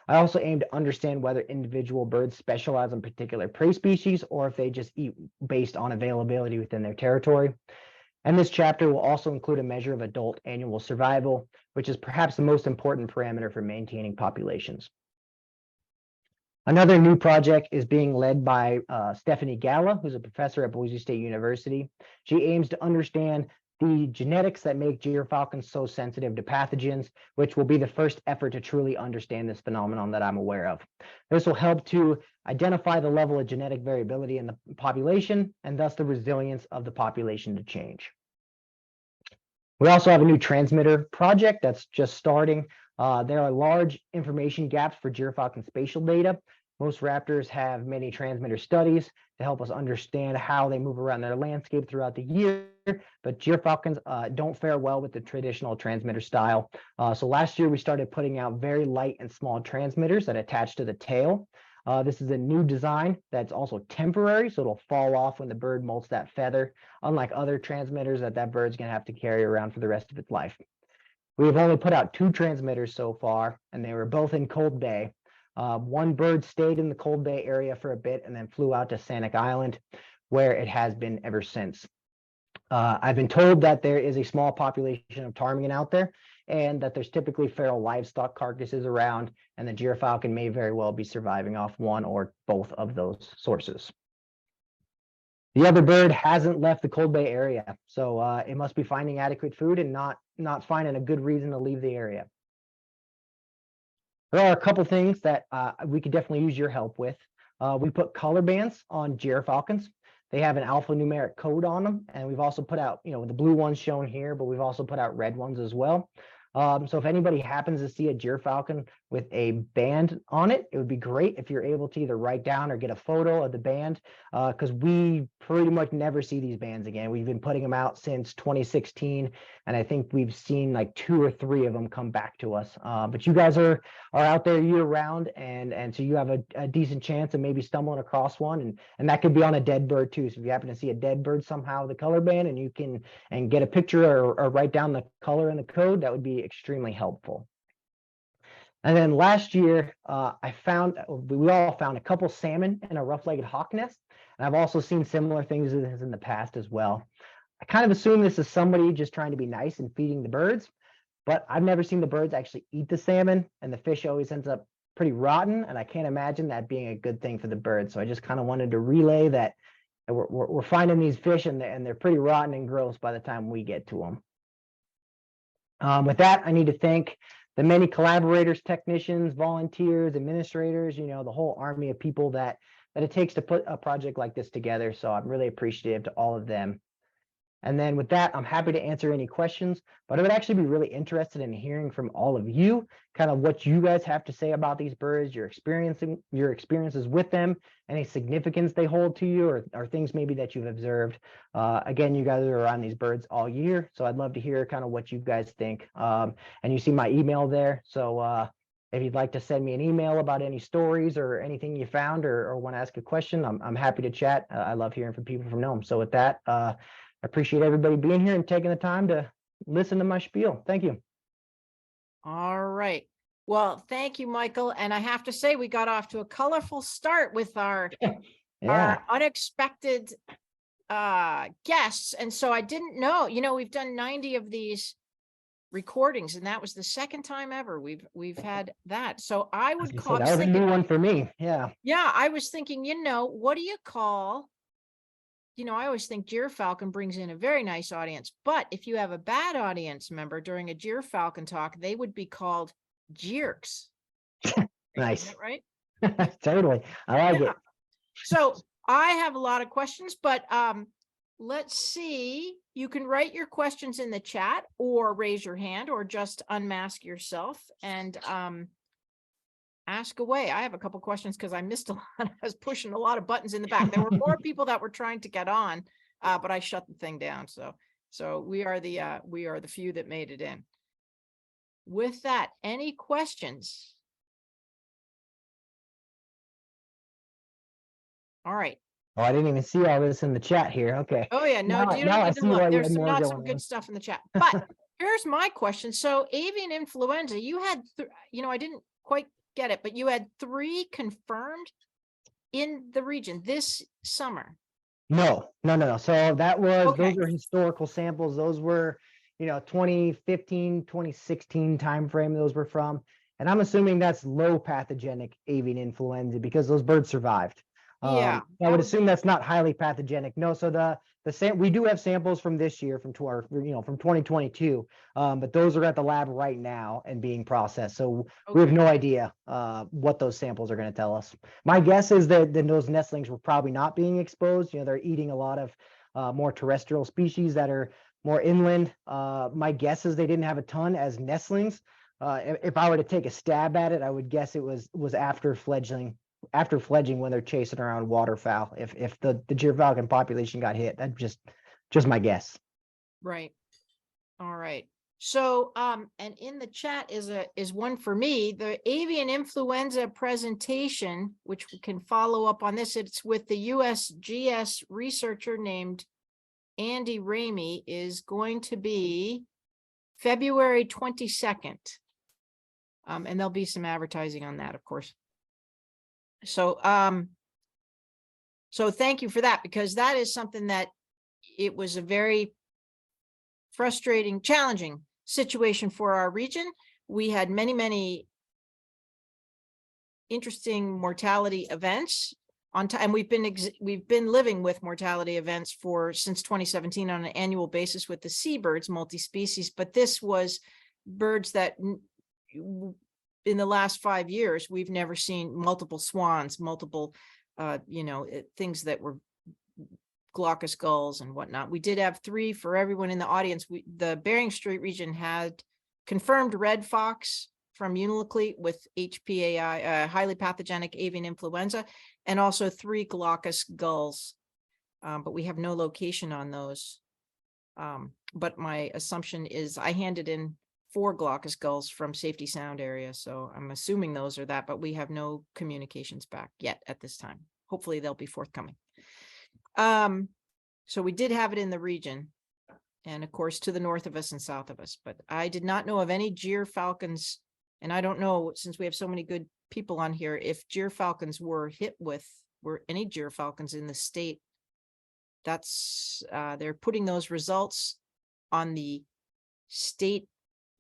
I also aim to understand whether individual birds specialize in particular prey species or if they just eat based on availability within their territory. And this chapter will also include a measure of adult annual survival, which is perhaps the most important parameter for maintaining populations. Another new project is being led by Stephanie Galla, who's a professor at Boise State University. She aims to understand the genetics that make gyrfalcons so sensitive to pathogens, which will be the first effort to truly understand this phenomenon that I'm aware of. This will help to identify the level of genetic variability in the population and thus the resilience of the population to change. We also have a new transmitter project that's just starting. There are large information gaps for gyrfalcon spatial data. Most raptors have many transmitter studies to help us understand how they move around their landscape throughout the year, but gyrfalcons don't fare well with the traditional transmitter style. So last year we started putting out very light and small transmitters that attach to the tail. This is a new design that's also temporary, so it'll fall off when the bird molts that feather, unlike other transmitters that bird's gonna have to carry around for the rest of its life. We've only put out 2 transmitters so far, and they were both in Cold Bay. One bird stayed in the Cold Bay area for a bit and then flew out to Sanic Island, where it has been ever since. I've been told that there is a small population of ptarmigan out there, and that there's typically feral livestock carcasses around, and the gyrfalcon may very well be surviving off one or both of those sources. The other bird hasn't left the Cold Bay area, so it must be finding adequate food and not finding a good reason to leave the area. There are a couple things that we could definitely use your help with. We put color bands on gyrfalcons. They have an alphanumeric code on them, and we've also put out, the blue ones shown here, but we've also put out red ones as well. So if anybody happens to see a gyrfalcon with a band on it, it would be great if you're able to either write down or get a photo of the band, because we pretty much never see these bands again. We've been putting them out since 2016, and I think we've seen like 2 or 3 of them come back to us. But you guys are out there year round, and so you have a decent chance of maybe stumbling across one, and that could be on a dead bird too. So if you happen to see a dead bird somehow, the color band, and you can get a picture or write down the color and the code, that would be extremely helpful. And then last year, we all found a couple salmon in a rough-legged hawk nest, and I've also seen similar things to this in the past as well. I kind of assume this is somebody just trying to be nice and feeding the birds, but I've never seen the birds actually eat the salmon, and the fish always ends up pretty rotten, and I can't imagine that being a good thing for the birds. So I just kind of wanted to relay that we're finding these fish, and they're pretty rotten and gross by the time we get to them. With that, I need to thank the many collaborators, technicians, volunteers, administrators, the whole army of people that it takes to put a project like this together. So I'm really appreciative to all of them. And then with that, I'm happy to answer any questions, but I would actually be really interested in hearing from all of you, kind of what you guys have to say about these birds, your experiences with them, any significance they hold to you, or things maybe that you've observed. Again, you guys are around these birds all year, so I'd love to hear kind of what you guys think. And you see my email there, so if you'd like to send me an email about any stories or anything you found, or want to ask a question, I'm happy to chat. I love hearing from people from Nome. So with that, I appreciate everybody being here and taking the time to listen to my spiel. Thank you. All right. Well, thank you, Michael. And I have to say, we got off to a colorful start with our unexpected guests. And so I didn't know, we've done 90 of these recordings, and that was the second time ever we've had that. So I would call that was a new one for me. Yeah. Yeah. I was thinking, what do you call? I always think Gyrfalcon brings in a very nice audience, but if you have a bad audience member during a Gyrfalcon talk, they would be called jerks. Nice. Is that right? Totally. I like it. So I have a lot of questions, but let's see. You can write your questions in the chat or raise your hand or just unmask yourself and ask away. I have a couple questions because I missed a lot. I was pushing a lot of buttons in the back. There were more people that were trying to get on, but I shut the thing down. So we are the few that made it in. With that, any questions? All right. Oh, I didn't even see all this in the chat here. Okay. Oh yeah, no, you don't need to look. There's not some good stuff in the chat. But here's my question. So avian influenza, you had, I didn't quite get it, but you had 3 confirmed in the region this summer. No. So that was, those are historical samples. Those were, 2015, 2016 timeframe those were from. And I'm assuming that's low pathogenic avian influenza because those birds survived. Yeah. I would assume that's not highly pathogenic. No, so the we do have samples from this year, from from 2022, but those are at the lab right now and being processed. So we have no idea what those samples are going to tell us. My guess is that those nestlings were probably not being exposed. They're eating a lot of more terrestrial species that are more inland. My guess is they didn't have a ton as nestlings. If I were to take a stab at it, I would guess it was after fledgling when they're chasing around waterfowl. If the Gyrfalcon population got hit, that's just my guess. Right. All right. So, and in the chat is one for me, the avian influenza presentation, which we can follow up on this. It's with the USGS researcher named Andy Ramey, is going to be February 22nd. And there'll be some advertising on that, of course. So, so thank you for that, because that is something that it was a very frustrating, challenging situation for our region. We had many interesting mortality events on time. We've been living with mortality events since 2017 on an annual basis with the seabirds, multi-species, but this was birds that in the last 5 years, we've never seen multiple swans, multiple, things that were glaucous gulls and whatnot. We did have 3 for everyone in the audience. The Bering Strait region had confirmed red fox from Unalakleet with HPAI, highly pathogenic avian influenza, and also 3 glaucous gulls. But we have no location on those. But my assumption is I handed in 4 glaucous gulls from Safety Sound area. So I'm assuming those are that, but we have no communications back yet at this time. Hopefully they'll be forthcoming. So we did have it in the region, and of course to the north of us and south of us, but I did not know of any Gyrfalcons, and I don't know, since we have so many good people on here, if Gyrfalcons were any Gyrfalcons in the state. That's they're putting those results on the state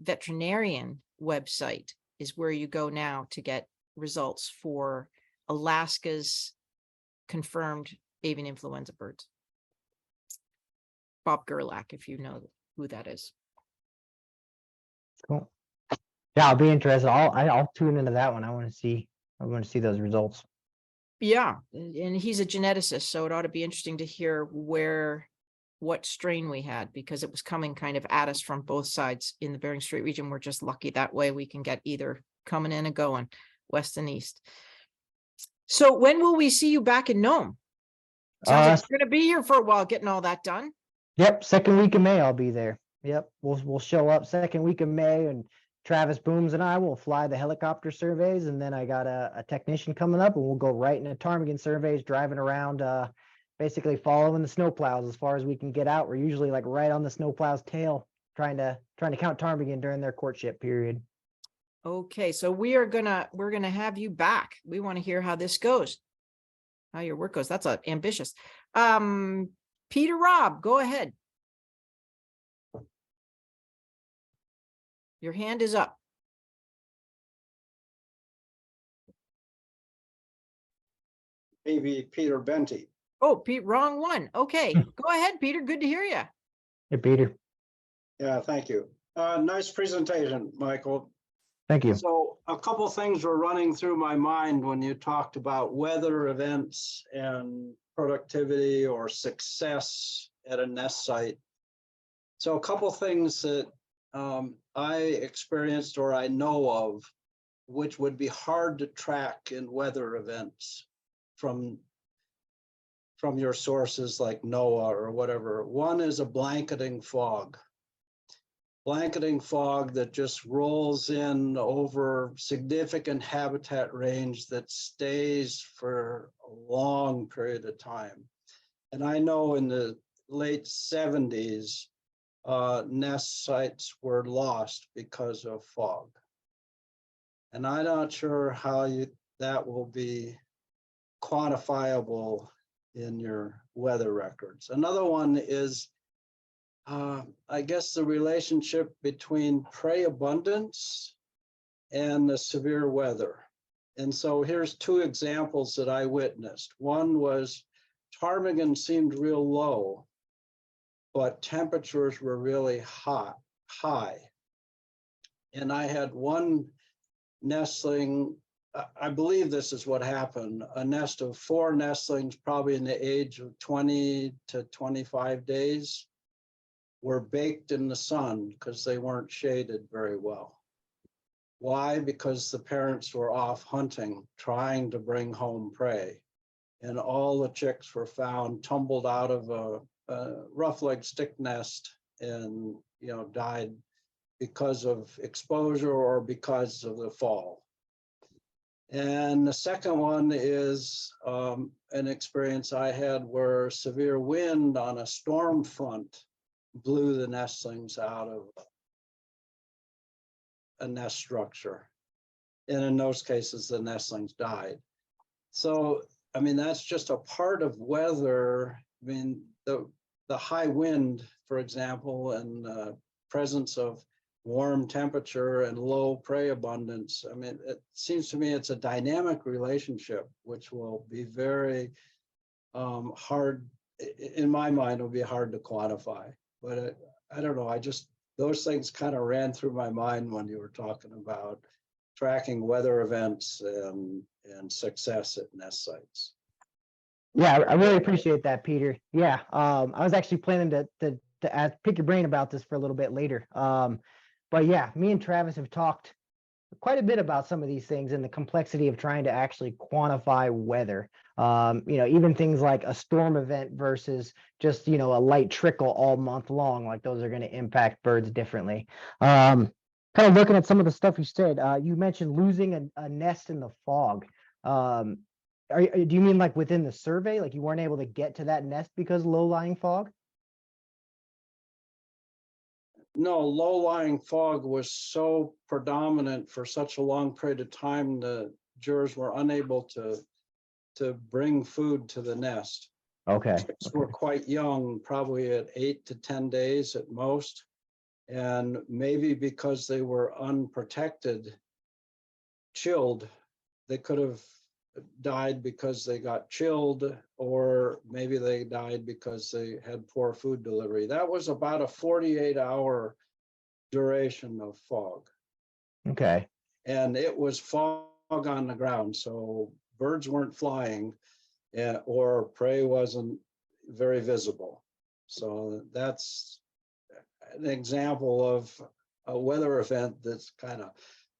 veterinarian website, is where you go now to get results for Alaska's confirmed avian influenza birds. Bob Gerlach, if you know who that is. Cool. Yeah, I'll be interested. I'll tune into that one. I want to see those results. Yeah, and he's a geneticist, so it ought to be interesting to hear what strain we had, because it was coming kind of at us from both sides in the Bering Strait region. We're just lucky that way we can get either coming in and going west and east. So when will we see you back in Nome? Sounds like you're going to be here for a while getting all that done. Yep, second week of May I'll be there. Yep, we'll show up second week of May, and Travis Booms and I will fly the helicopter surveys, and then I got a technician coming up, and we'll go right into Ptarmigan surveys, driving around, basically following the snowplows as far as we can get out. We're usually like right on the snowplow's tail, trying to count ptarmigan during their courtship period. Okay, so we're gonna have you back. We want to hear how this goes, how your work goes. That's ambitious. Peter Robb, go ahead. Your hand is up. Maybe Peter Benty. Oh, Pete, wrong one. Okay, go ahead, Peter. Good to hear you. Hey, Peter. Yeah, thank you. Nice presentation, Michael. Thank you. So a couple things were running through my mind when you talked about weather events and productivity or success at a nest site. So a couple things that I experienced or I know of, which would be hard to track in weather events from your sources like NOAA or whatever. One is a blanketing fog. Blanketing fog that just rolls in over significant habitat range that stays for a long period of time. And I know in the late 70s, nest sites were lost because of fog. And I'm not sure how that will be quantifiable in your weather records. Another one is, I guess, the relationship between prey abundance and the severe weather. And so here's 2 examples that I witnessed. One was ptarmigan seemed real low but temperatures were really high. And I had one nestling, I believe this is what happened, a nest of 4 nestlings, probably in the age of 20 to 25 days, were baked in the sun because they weren't shaded very well. Why? Because the parents were off hunting, trying to bring home prey. And all the chicks were found tumbled out of a rough-legged stick nest and, died because of exposure or because of the fall. And the second one is an experience I had where severe wind on a storm front blew the nestlings out of a nest structure. And in those cases, the nestlings died. So, I mean, that's just a part of weather. I mean, the high wind, for example, and presence of warm temperature and low prey abundance. I mean, it seems to me it's a dynamic relationship, which will be very hard, in my mind, will be hard to quantify. But I don't know, those things kind of ran through my mind when you were talking about tracking weather events and success at nest sites. Yeah, I really appreciate that, Peter. Yeah, I was actually planning to pick your brain about this for a little bit later. But yeah, me and Travis have talked quite a bit about some of these things and the complexity of trying to actually quantify weather. Even things like a storm event versus just, a light trickle all month long, like those are going to impact birds differently. Kind of looking at some of the stuff you said, you mentioned losing a nest in the fog. Do you mean like within the survey, like you weren't able to get to that nest because of low-lying fog? No, low-lying fog was so predominant for such a long period of time, the jurors were unable to bring food to the nest. Okay. Chicks were quite young, probably at 8 to 10 days at most. And maybe because they were unprotected, chilled, they could have died because they got chilled, or maybe they died because they had poor food delivery. That was about a 48-hour duration of fog. Okay. And it was fog on the ground, so birds weren't flying or prey wasn't very visible. So that's an example of a weather event that's kind of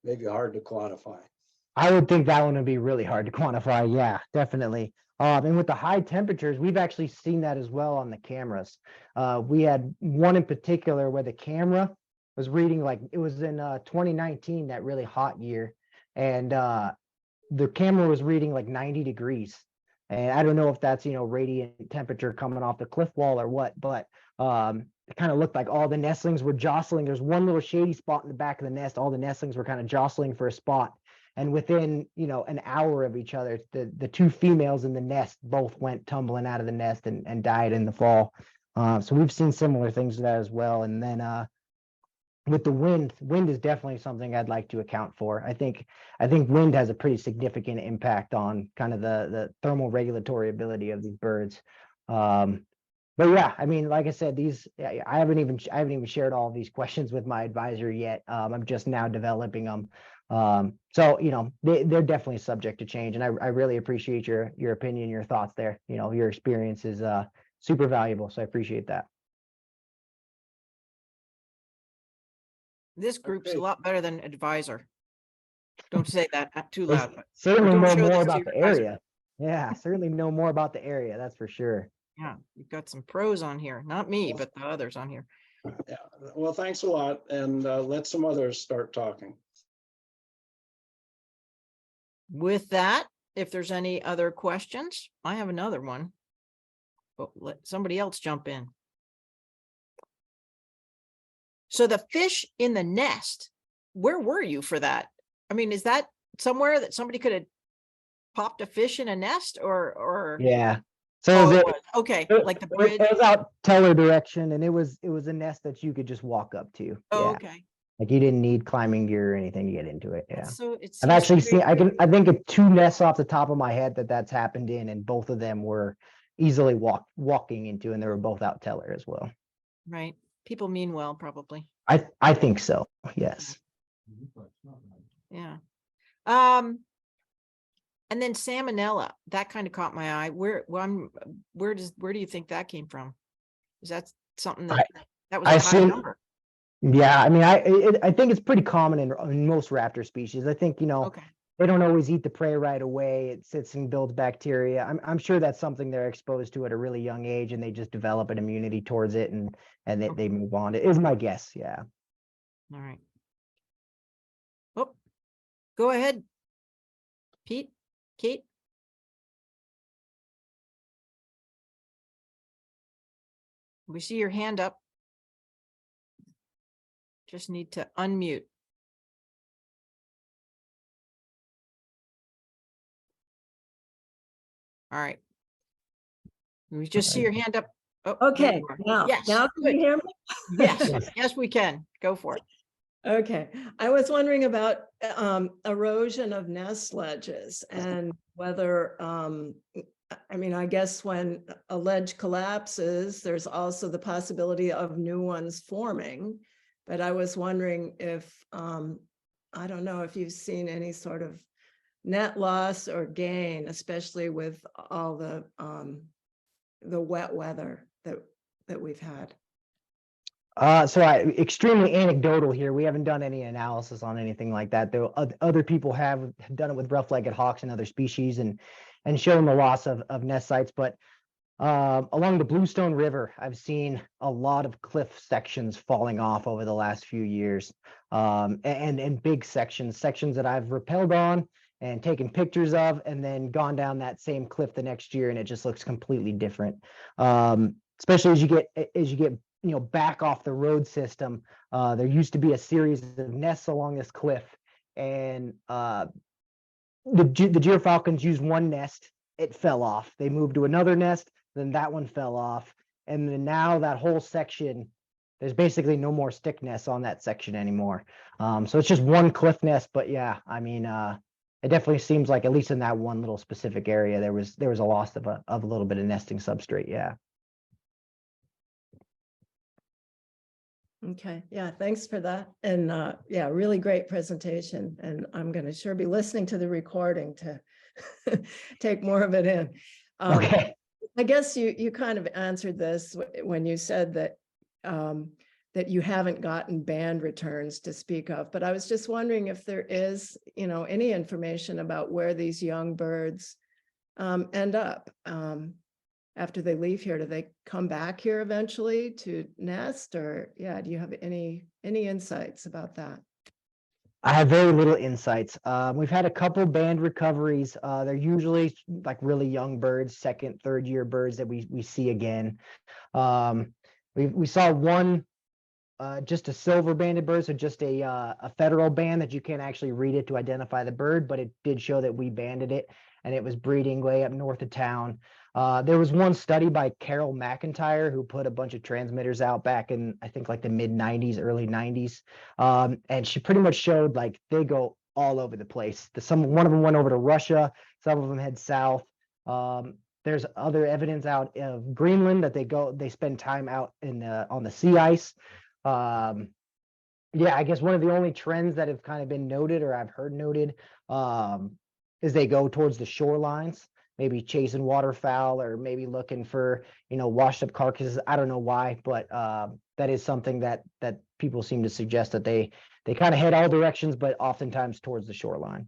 maybe hard to quantify. I would think that one would be really hard to quantify. Yeah, definitely. And with the high temperatures, we've actually seen that as well on the cameras. We had one in particular where the camera was reading, like it was in 2019, that really hot year. And the camera was reading like 90 degrees. And I don't know if that's, radiant temperature coming off the cliff wall or what, but it kind of looked like all the nestlings were jostling. There's one little shady spot in the back of the nest. All the nestlings were kind of jostling for a spot. And within, an hour of each other, the 2 females in the nest both went tumbling out of the nest and died in the fall. So we've seen similar things to that as well. And then with the wind is definitely something I'd like to account for. I think wind has a pretty significant impact on kind of the thermal regulatory ability of these birds. But yeah, I mean, like I said, I haven't even shared all of these questions with my advisor yet. I'm just now developing them. So they're definitely subject to change, and I really appreciate your opinion, your thoughts there. Your experience is super valuable, so I appreciate that. This group's a Okay. lot better than advisor. Don't say that too They loud. certainly Don't know show more this to about your the advisor. area. Yeah, certainly know more about the area, that's for sure. Yeah, you've got some pros on here, not me, but the others on here. Yeah, well, thanks a lot, and let some others start talking. With that, if there's any other questions, I have another one. But let somebody else jump in. So the fish in the nest, where were you for that? I mean, is that somewhere that somebody could have popped a fish in a nest or? Yeah. So Oh, is it it was. Okay, like the it bridge. was out teller direction, and it was a nest that you could just walk up to. Oh, Yeah. okay. Like you didn't need climbing gear or anything to get into it. Yeah. So it I've seems actually very- seen, I think of 2 nests off the top of my head that's happened in, and both of them were easily walking into, and they were both out teller as well. Right. People mean well, probably. I think so. Yes. Yeah. And then salmonella, that kind of caught my eye. Where do you think that came from? Is that something that was I a high assume- number? Yeah, I mean, I think it's pretty common in most raptor species. I think, Okay. they don't always eat the prey right away. It sits and builds bacteria. I'm sure that's something they're exposed to at a really young age, and they just develop an immunity towards it, and they move on. It is my guess. Yeah. All right. Oh, go ahead, Pete, Kate. We see your hand up. Just need to unmute. All right. We just see your hand up. Oh, there Okay, you are. now, Yes, now can you good. hear me? Yes, Yes. yes, we can. Go for it. Okay, I was wondering about erosion of nest ledges and whether, I mean, I guess when a ledge collapses, there's also the possibility of new ones forming. But I was wondering if, I don't know if you've seen any sort of net loss or gain, especially with all the wet weather that we've had. So extremely anecdotal here. We haven't done any analysis on anything like that, though. Other people have done it with rough-legged hawks and other species and shown the loss of nest sites. But along the Bluestone River, I've seen a lot of cliff sections falling off over the last few years, and big sections that I've rappelled on and taken pictures of, and then gone down that same cliff the next year, and it just looks completely different. Especially as you get back off the road system. There used to be a series of nests along this cliff, and the Gyrfalcons used one nest. It fell off. They moved to another nest, then that one fell off, and then now that whole section, there's basically no more stick nests on that section anymore. So it's just one cliff nest. But yeah, I mean, it definitely seems like, at least in that one little specific area, there was a loss of a little bit of nesting substrate. Yeah. Okay, yeah, thanks for that. And yeah, really great presentation. And I'm going to sure be listening to the recording to take more of it in. Okay. I guess you kind of answered this when you said that that you haven't gotten band returns to speak of, but I was just wondering if there is, any information about where these young birds end up after they leave here. Do they come back here eventually to nest, or yeah, do you have any insights about that? I have very little insights. We've had a couple band recoveries. They're usually like really young birds, second, third year birds that we see again. We saw one, just a silver banded bird, so just a federal band that you can't actually read it to identify the bird, but it did show that we banded it, and it was breeding way up north of town. There was one study by Carol McIntyre who put a bunch of transmitters out back in, I think, like the mid 90s, early 90s. And she pretty much showed like they go all over the place. One of them went over to Russia. Some of them head south. There's other evidence out of Greenland that they spend time out on the sea ice. Yeah, I guess one of the only trends that have kind of been noted, or I've heard noted, is they go towards the shorelines, maybe chasing waterfowl, or maybe looking for, washed up carcasses. I don't know why, but that is something that people seem to suggest, that they kind of head all directions, but oftentimes towards the shoreline.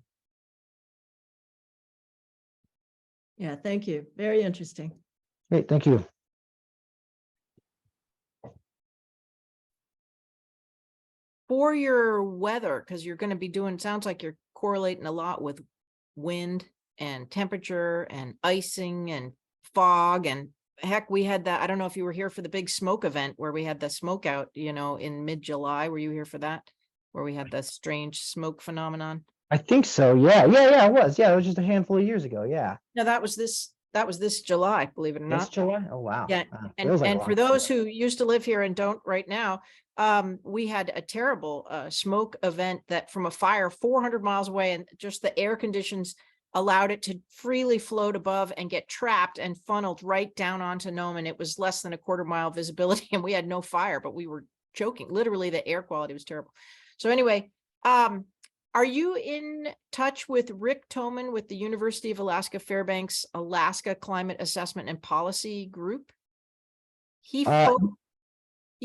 Yeah, thank you. Very interesting. Great, thank you. For your weather, because you're going to be doing, sounds like you're correlating a lot with wind and temperature and icing and fog, and heck, we had that. I don't know if you were here for the big smoke event where we had the smoke out, in mid-July. Were you here for that? Where we had the strange smoke phenomenon? I think so. Yeah, it was. Yeah, it was just a handful of years ago. Yeah. No, that was this July, believe it or This not. July? Oh, wow. Yeah, Feels like a and lot. for those who used to live here and don't right now, we had a terrible smoke event that from a fire 400 miles away, and just the air conditions allowed it to freely float above and get trapped and funneled right down onto Nome. And it was less than a quarter-mile visibility, and we had no fire, but we were choking. Literally, the air quality was terrible. So anyway, are you in touch with Rick Toman with the University of Alaska Fairbanks Alaska Climate Assessment and Policy Group? He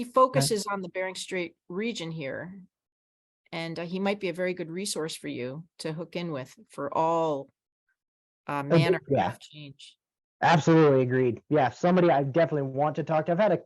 focuses on the Bering Strait region here, and he might be a very good resource for you to hook in with for all manner Yeah. of change. Absolutely agreed. Yeah, somebody I definitely want to talk to. I've had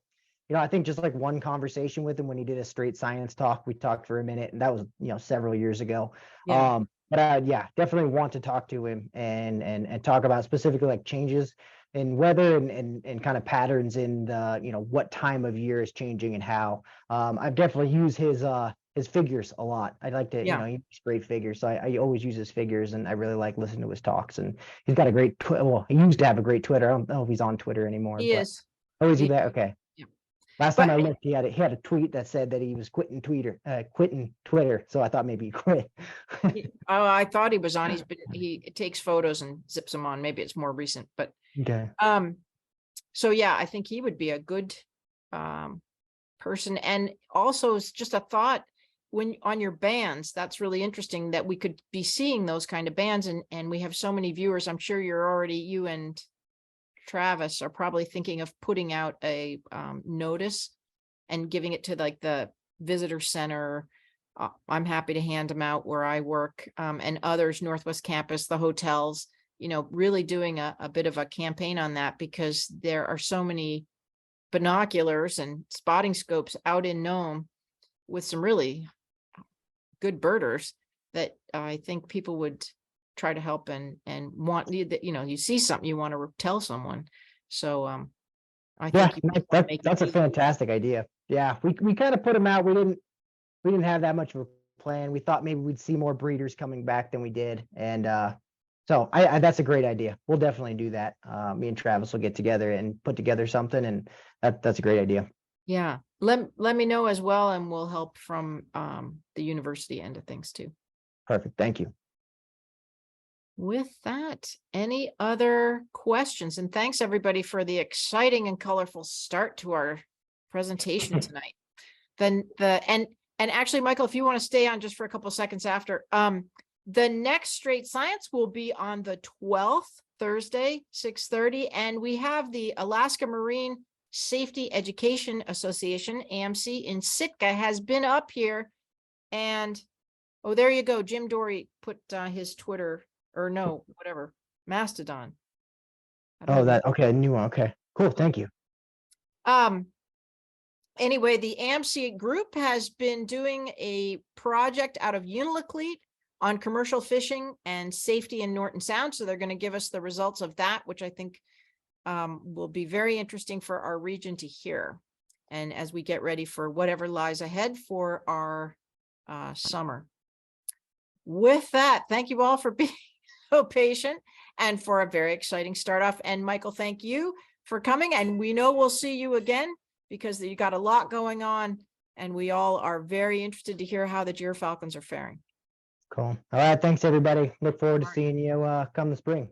I think just like one conversation with him when he did a straight science talk. We talked for a minute, and that was, several years ago. Yeah. But yeah, definitely want to talk to him and talk about specifically like changes in weather and kind of patterns in the, what time of year is changing and how. I've definitely used his figures a lot. I like to, Yeah. he makes great figures. So I always use his figures, and I really like listening to his talks. And he's got a great, well, he used to have a great Twitter. I don't know if he's on Twitter anymore. He but is. Oh, is he He- there? Okay. Yeah. Last But- time I looked, he had a tweet that said that he was quitting Twitter. So I thought maybe he quit. Oh, I thought he was on. He takes photos and zips them on. Maybe it's more recent, but Okay. so yeah, I think he would be a good person. And also, it's just a thought, when on your bands, that's really interesting that we could be seeing those kind of bands, and we have so many viewers. I'm sure you and Travis are probably thinking of putting out a notice and giving it to like the visitor center. I'm happy to hand them out where I work, and others, Northwest Campus, the hotels, really doing a bit of a campaign on that, because there are so many binoculars and spotting scopes out in Nome with some really good birders that I think people would try to help and want that, you see something, you want to tell someone. So I Yeah, think you might wanna make it that's a easy. fantastic idea. Yeah, we kind of put him out. We didn't have that much of a plan. We thought maybe we'd see more breeders coming back than we did. And so I that's a great idea. We'll definitely do that. Me and Travis will get together and put together something, and that's a great idea. Yeah, let me know as well, and we'll help from the university end of things too. Perfect. Thank you. With that, any other questions? And thanks everybody for the exciting and colorful start to our presentation tonight. Then and actually, Michael, if you want to stay on just for a couple of seconds after, the next Straight Science will be on the 12th, Thursday, 6:30, and we have the Alaska Marine Safety Education Association, AMC, in Sitka, has been up here, and oh, there you go. Jim Dory put his Twitter, or no, whatever, Mastodon. I don't Oh, know. okay, new one. Okay, cool. Thank you. Anyway, the AMC group has been doing a project out of Unalakleet on commercial fishing and safety in Norton Sound. So they're going to give us the results of that, which I think will be very interesting for our region to hear. And as we get ready for whatever lies ahead for our summer. With that, thank you all for being so patient and for a very exciting start off. And Michael, thank you for coming. And we know we'll see you again, because you got a lot going on, and we all are very interested to hear how the Gyrfalcons are faring. Cool. All right. Thanks, everybody. Look forward to All right. seeing you come the spring.